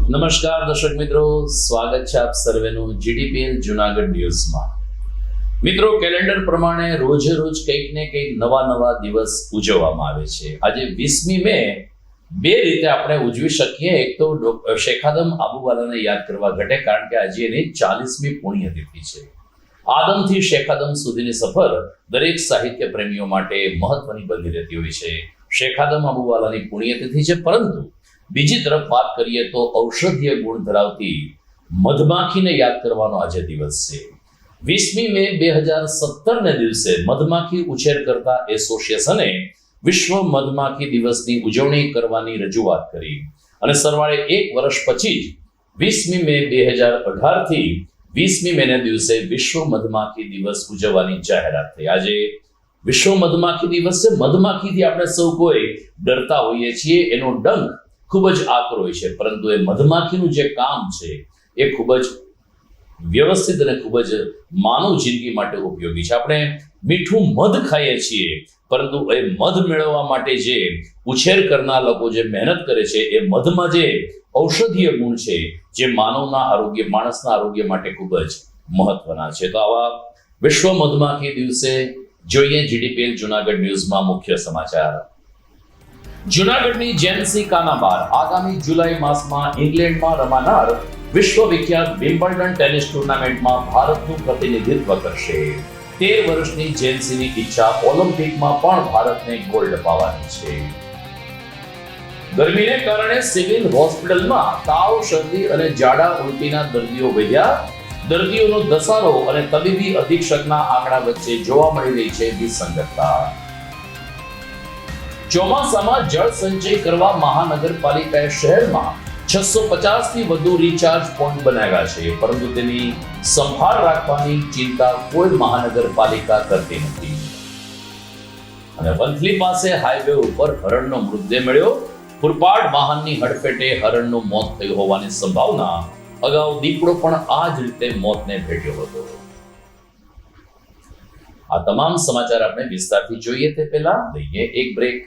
નમસ્કાર દર્શક મિત્રો, સ્વાગત છે આપ સર્વેનું જીડીપીએલ જુનાગઢ ન્યૂઝમાં। મિત્રો, કેલેન્ડર પ્રમાણે રોજે રોજ કંઈક ને કંઈક નવા દિવસ ઉજવવામાં આવે છે। આજે 20મી મે બે રીતે આપણે ઉજવી શકીએ। એક તો શેખાદમ આબુવાલાને યાદ કરવા ઘટે, કારણ કે આજે એની 40મી પુણ્યતિથિ છે। આદમથી શેખાદમ સુધીની સફર દરેક સાહિત્ય પ્રેમીઓ માટે મહત્વની બની રહેતી હોય છે। શેખાદમ આબુવાલાની પુણ્યતિથિ છે, પરંતુ બીજી તરફ વાત કરીએ તો ઔષધીય ગુણ ધરાવતી મધમાખીને યાદ કરવાનો આજે દિવસ છે। 20મી મે 2017 ને દિવસે મધમાખી ઉછેર કરતા એસોસિએશને વિશ્વ મધમાખી દિવસની ઉજવણી કરવાની રજૂઆત કરી અને સરવાળે એક વર્ષ પછી જ 20મી મે 2018 થી 20મી મેના દિવસે વિશ્વ મધમાખી દિવસ ઉજવવાની જાહેરાત થઈ। આજે વિશ્વ મધમાખી દિવસ છે। મધમાખીથી આપણે સૌ કોઈ ડરતા હોઈએ છીએ, એનો ડંખ ખૂબ જ આકરો હોય છે, પરંતુ એ મધમાખીનું જે કામ છે એ ખૂબ જ વ્યવસ્થિત અને ખૂબ જ માનવ જિંદગી માટે ઉપયોગી છે। આપણે મીઠું મધ ખાઈએ છીએ, પરંતુ એ મધ મેળવવા માટે જે ઉછેર કરનાર લોકો જે મહેનત કરે છે, એ મધમાં જે ઔષધીય ગુણ છે, જે માનવના આરોગ્ય, માણસના આરોગ્ય માટે ખૂબ જ મહત્વના છે। તો આવા વિશ્વ મધમાખી દિવસે જોઈએ જીડીપીએલ જુનાગઢ ન્યૂઝમાં મુખ્ય સમાચાર। જુનાગઢની જેન્સી કાનાબાર આગામી જુલાઈ માસમાં ઇંગ્લેન્ડમાં રમાનાર વિશ્વ વિખ્યાત વિમ્બલ્ડન ટેનિસ ટુર્નામેન્ટમાં ભારતનું પ્રતિનિધિત્વ કરશે। 13 વર્ષની જેન્સીની ઈચ્છા ઓલિમ્પિકમાં પણ ભારતને ગોલ્ડ અપાવવાની છે। ગરમીને કારણે સિવિલ હોસ્પિટલમાં તાવ, શરદી અને ઝાડા ઉલટીના દર્દીઓ વધ્યા। દર્દીઓનો ધસારો અને તબીબી અધિક્ષકના આંકડા વચ્ચે જોવા મળી રહી છે વિસંગતતા। ચોમાસામાં જળ સંચય કરવા મહાનગરપાલિકાએ શહેરમાં 650 થી વધુ રિચાર્જ પોઈન્ટ બનાવ્યા છે, પરંતુ તેની સંભાળ રાખવાની ચિંતા કોઈ મહાનગરપાલિકા કરતી નથી। અને વંથલી પાસે હાઈવે ઉપર હરણનો મૃતદેહ મળ્યો। પુરપાડ વાહનની હડફેટે હરણનું મોત થયું હોવાની સંભાવના। અગાઉ દીપડો પણ આ જ રીતે મોતને ભેટ્યો હતો। આ તમામ સમાચાર આપણે વિસ્તારથી જોઈએ તે પહેલા લઈએ એક બ્રેક।